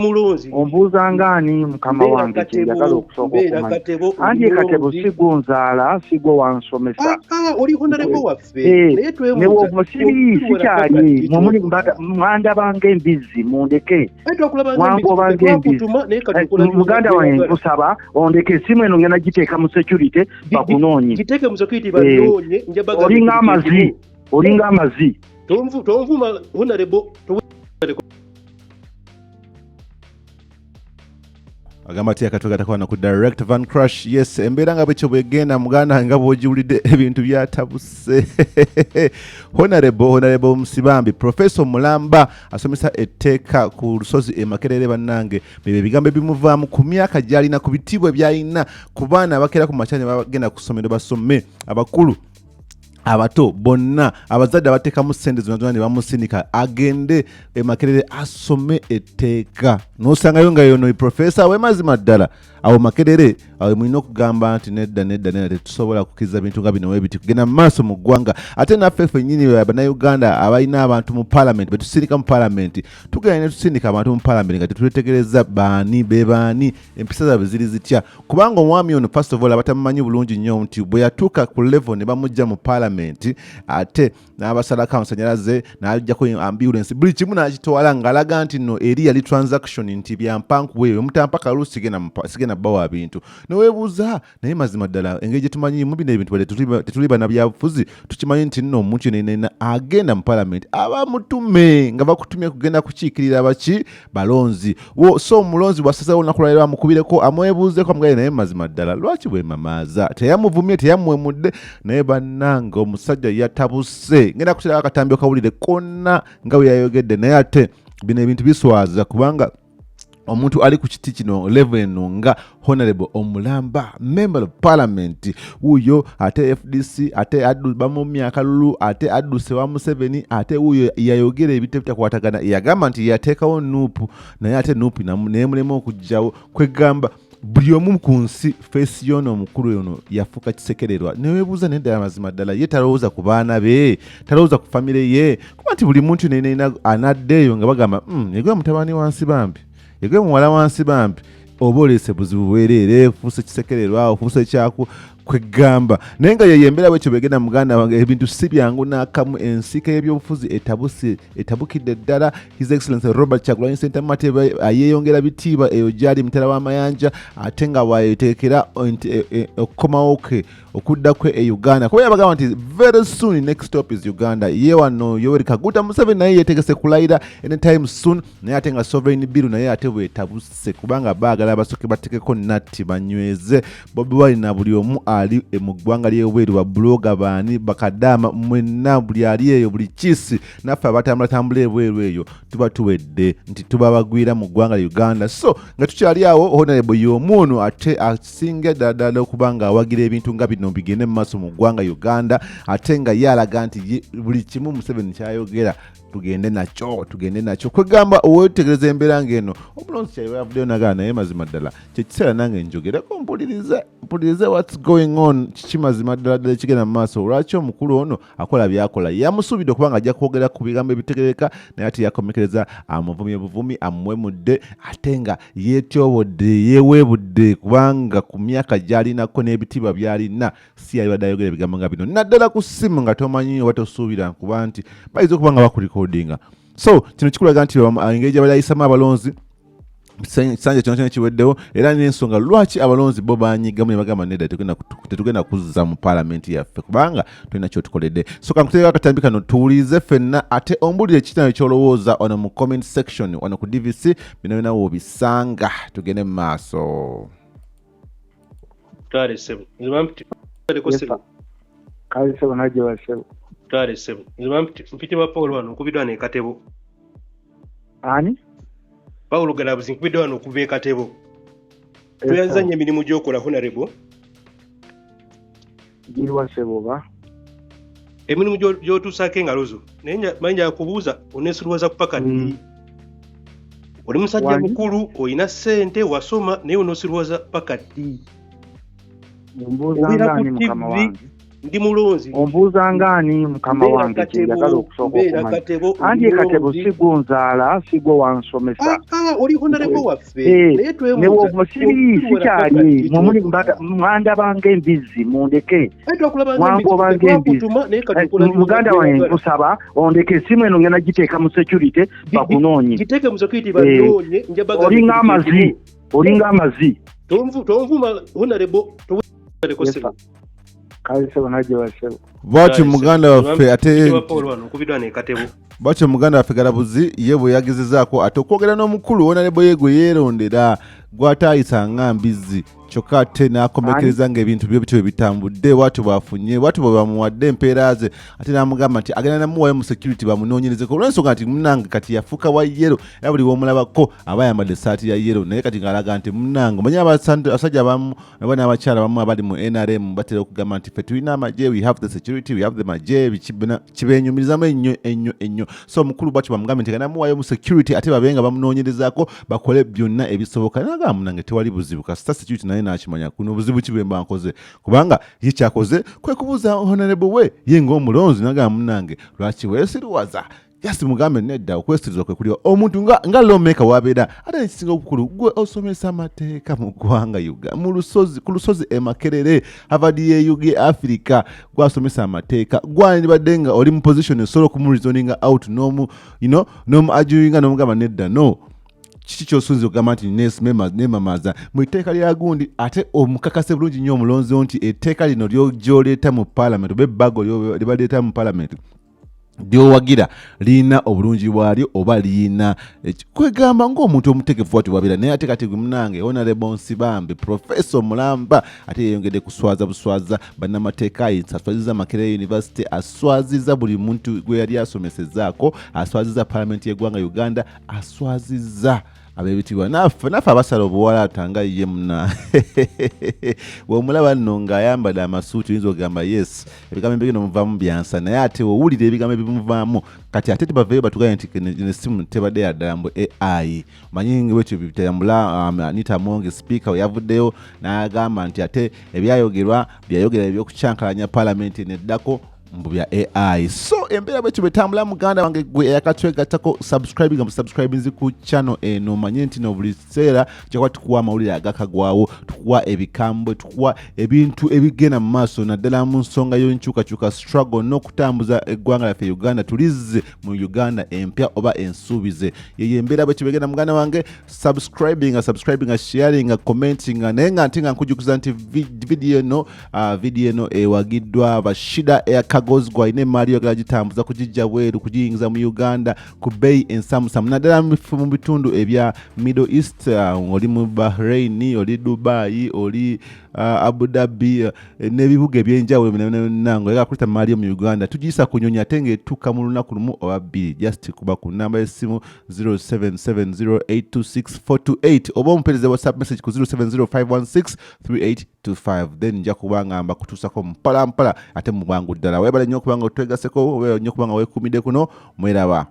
mulonzi ombuuza ngani mukama wange kyeyagala okusooka okumanya anti Katebo sigunzaala sigwe wansomesa oli honorable waffe naye twebuuza sikyali mwandaba ng'embizzi mundeke mwangoba ng'embizzi muganda wange nkusaba ondeke esimu eno ngenda giteeka mu security bakunoonye giteeke mu security banoonye olinga amazi tonvuma honorable agamba ati akatoga takwano ku direct van crush yes embeera nga bwekyo bwegenda muganda nga bw'ogiwulidde ebintu byatabuse honorable Nsibambi Professor Mulamba asomesa etteeka ku lusozi e Makerere bannange bebe ebigambo bimuvaamu ku myaka gy'alina ku bitibwe by'alina ku baana abakeera ku makyanya bagenda ku ssomero basome abakulu abato bonna abazadde abateekamu ssente zonna ne bamusindika agende e Makerere asome etteeka n'osangayo nga yono profesa w'emazima ddala awo Makerere awo mulina okugamba nti nedda tetusobola kukkiriza bintu nga bino webiti kugenda mu maaso mu ggwanga ate naffe ffennyini bannayuganda abalina abantu mu paalamenti betusindika mu paalamenti tugenda ne tusindika abantu mu paalamenti nga tetuletegereza baani bebaani empisa zaabwe ziri zitya kubanga omwami ono first of all abatamumanyi bulungi nnyo nti bwe yatuuka ku level ne bamujja mu paalamenti ate n'abasalako amasanyalaze n'ajjako ambulance buli kimu n'akitwala ng'alaga nti nno eri yali transaction nti byampankuwe omutampa kalulu sigenda bbawa bintu neweebuuza naye mazima ddala engeri gye tumanyimu bino ebintu tetuli bana byabufuzi tukimanyi nti nno omuntu yenna agenda mu paalamenti abamutume nga bakutumye kugenda kukiikirira baki balonzi so omulonzi bwasazewo olunaku lwalero amukubireko amwebuuzeko amugaye naye mazima ddala lwaki bwemamaaza teyamuvumye teyamwemudde naye bannanga omusajja yatabuse ngenda kuterako akatambi okawulire konna nga bwe yayogedde naye ate bino ebintu biswaza kubanga omuntu ali ku kiti kino level eno nga honorable Omulamba member of parliament wuyo ate FDC ate adduba mu myaka lulu ate adduse wa Museveni ate wuyo yayogera ebitabo bitakwatagana yagamba nti yateekawo nuupu naye ate nuupu naye mulema okujjawo kwegamba buli omu ku nsi feesi yono omukulu yono yafuuka kisekererwa neweebuuza nedda amazima ddala ye talowooza ku baana be talowooza ku famire ye kuba nti buli muntu nenena anaddeeyo nga bagamba yegwe mutabani wa Nsibambi yegwe muwala wa Nsibambi oba oleese buzibu bwereere ofuuse kisekererwa ofuuse kyaku kwegamba naye nga yeyembera bwekyo begenda muganda wange ebintu si byangu n'akamu ensiika y'ebyobufuzi etabukidde ddala His Excellency Robert Kyagulanyi Ssentamu Mateba yeeyongera bitiibwa eyo gyali mutala w'amayanja ate nga bwayeteekera okukomawo kwe okudda kwe e Uganda kuba yabagamba nti very soon next stop is Uganda ye wano Yoweri Kaguta Museveni naye yeetegese kulayira anytime soon naye ate nga sovereign bill naye ate bwetabuse kubanga baagala abasooke batekeko natti banyweze Bobi Wine na buli omu ali mu ggwanga ly'ebweru babulooga baani bakadaama mwenna buli ali eyo buli kisi naffe abatambulatambula ebweru eyo tuba tuwedde nti tuba bagwira mu ggwanga lya Uganda so nga tukyali awo honorable y'omu ono ate asinga ddala okuba nga awagira ebintu nga bino bigende mu maaso mu ggwanga Uganda ate nga ye alaga nti buli kimu Museveni kyayogera tugende nakyo kwegamba owetegereza embeera ng'eno omulonzi kyali yavuddeyo nagala naye mazima ddala kyekiseera nange njogereko mpulirize what's going on kiki mazima ddala kigenda mu maaso lwaki omukulu ono akola byakola yamusuubidde okuba nga ajja kwogera ku bigambo ebitegereka naye ate yakomekereza amuvumye buvumi amwemudde ate nga yeetyobodde yeweebudde kubanga ku myaka gy'alinako n'ebitiibwa by'alina si yali badde ayogera ebigambo nga bino naddala ku ssimu nga tomanyi oba tosuubira kuba nti bayinza okuba nga bakuliko so kino kikulaga nti engeri gye bali ayisamu abalonzi kisanja kyona kyona kiweddewo era n'ensonga lwaki abalonzi bo banyigamu ne bagamba nedda tetugenda kuzza mu paalamenti yaffe kubanga tulina kyotukoledde so kankuteeka akatambi kano tuwulirize ffenna ate ombulire kitano kyolowooza ono mu comment section wano ku DVC bino bina woobisanga tugende mu maaso mpitibwa Paul wano okubiddwa ne Katebo ani Paulo Galabuzi nkubiddwa wano okuva e Katebo tuyazanya emirimu gy'okola honorable giriwa seboba emirimu gy'otuusaako engalo zo naye manja kubuuza oneesulwaza kupaka ddi oli musajja mukulu olina ssente wasoma naye oneesulwaza paka ddi mbuuza ngani mukama wange ndi mulonzi ombuuza ngaani mukama wange kyeyagala okusooka okumanya anti ekatebo sigunzaala sigwe wansomesa oli honorable waffe sikyali mwanda bange embizzi mundeke wangoba ng'embizzi muganda wange nkusaba ondeke esimu eno ngenda giteeka mu security bakunoonye olinga amazi tonvuma honorable bwatyo muganda waffe ate bwatyo muganda waffe Galabuzi ye bwe yagezezaako ate okwogera n'omukulu honorable ye gwe yeerondera gw'ataayisa nga mbizzi kyokka ate n'akomekereza ng'ebintu byo bityo bitambudde bwatyo bwafunye bwatyo bwe bamuwadde empeera ze ate n'amugamba nti agenda namuwayo mu security bamunoonyerezeko olw'ensonga nti munange kati yafuuka wa yero era buli bw'omulabako aba ayambadde essaati ya yero naye kati ng'alaga nti munange omanyi abasajja abamu oba n'abakyala abamu abali mu NRM batera okugamba nti ffe tulina amagye we have the security we have the magye kibeenyumirizamu ennyo so omukulu bwatyo bamugambe nti agenda namuwayo mu security ate babenga bamunoonyerezaako bakole byonna ebisoboka n'agamba munange tewali buzibu kasita security naye n'akimanya kuno obuzibu ki bwe mba nkoze kubanga ye kyakoze kwe kubuuza honorable we ye ng'omulonzi n'agamba munange lwaki weesirwaza yasi mugambe nedda okwesiriza kwe kuliwa omuntu nga lawmaker wabeera ate nekisinga obukulu gwe osomesa amateeka mu ggwanga ku lusozi Makerere Harvard ye Africa gwasomesa amateeka gwandibadde nga oli mu position esobola okumureasoninga out n'omu arguinga n'omugamba nedda no kiki kyosunze okugamba nti nemamaza mu itteeka lya gundi ate omukakase bulungi nnyo omulonzi nti etteeka lino ly'oleeta mu parliament oba ebbago libaleeta mu parliament lyowagira liina obulungi bwalyo oba liina kwegamba ng'omuntu omutegefu wati wabeera naye ate kati munange honorable Nsibambi professor Mulamba ate yeyongedde kuswaza buswaza bannamateeka aswaziza Makerere University aswaziza buli muntu gwe yali asomesezaako aswaziza parliament y'eggwanga Uganda aswaziza abebitibwa naffe abasala obuwala atanga ye muna womulaba nno ng'ayambadde amasuuti oyinza okugamba yes ebigambo ebigenda muvaamu byansa naye ate owulira ebigambo ebimuvaamu kati ate tebaveeyo batugaye nti nesimu tebadde yaddala mbu AI manyi bwetyo bitambula Anita Monge speaker yavuddeyo n'agamba nti ate ebyayogerwa byayogera ebyokucyankalanya paalamenti neddako mbu bya AI so embeera bwetyo betambula muganda wange gwe yakatwegattako subscribing ku channel eno manye nti no buli seera kyakuba tukuwa amawulire agakagwawo tukuwa ebikambwe tukuwa ebintu ebigenda mu maaso naddala mu nsonga y'enkyukakyuka struggle n'okutambuza eggwanga lyaffe Uganda tulizze mu Uganda empya oba ensuubize yeyo embeera bwetyo begenda muganda wange subscribing sharing commenting naye nga nti nga nkujjukiza nti video eno ewagiddwa Bashida Kagozi gwaine mali yogera gitambuza kujijja bweru kujiyingiza mu Uganda ku bei ensamusamu naddala mu bitundu ebya Middle East oli mu Bahrain oli Dubai oli Abu Dhabi n'ebibuga ebyenjawulo nango ega kuleta mali mu Uganda tugiyisa kunyonya ate ng'etuuka mu lunaku lumu oba bbiri just kuba ku namba y'essimu 0770826428 oba omumpereze WhatsApp message ku 0705163825 then nja kuba ngamba kutuusako mpala ate mu bwangu ddala webale nnyo okubanga otwegaseko webale nnyo okubanga weekuumidde kuno mweraba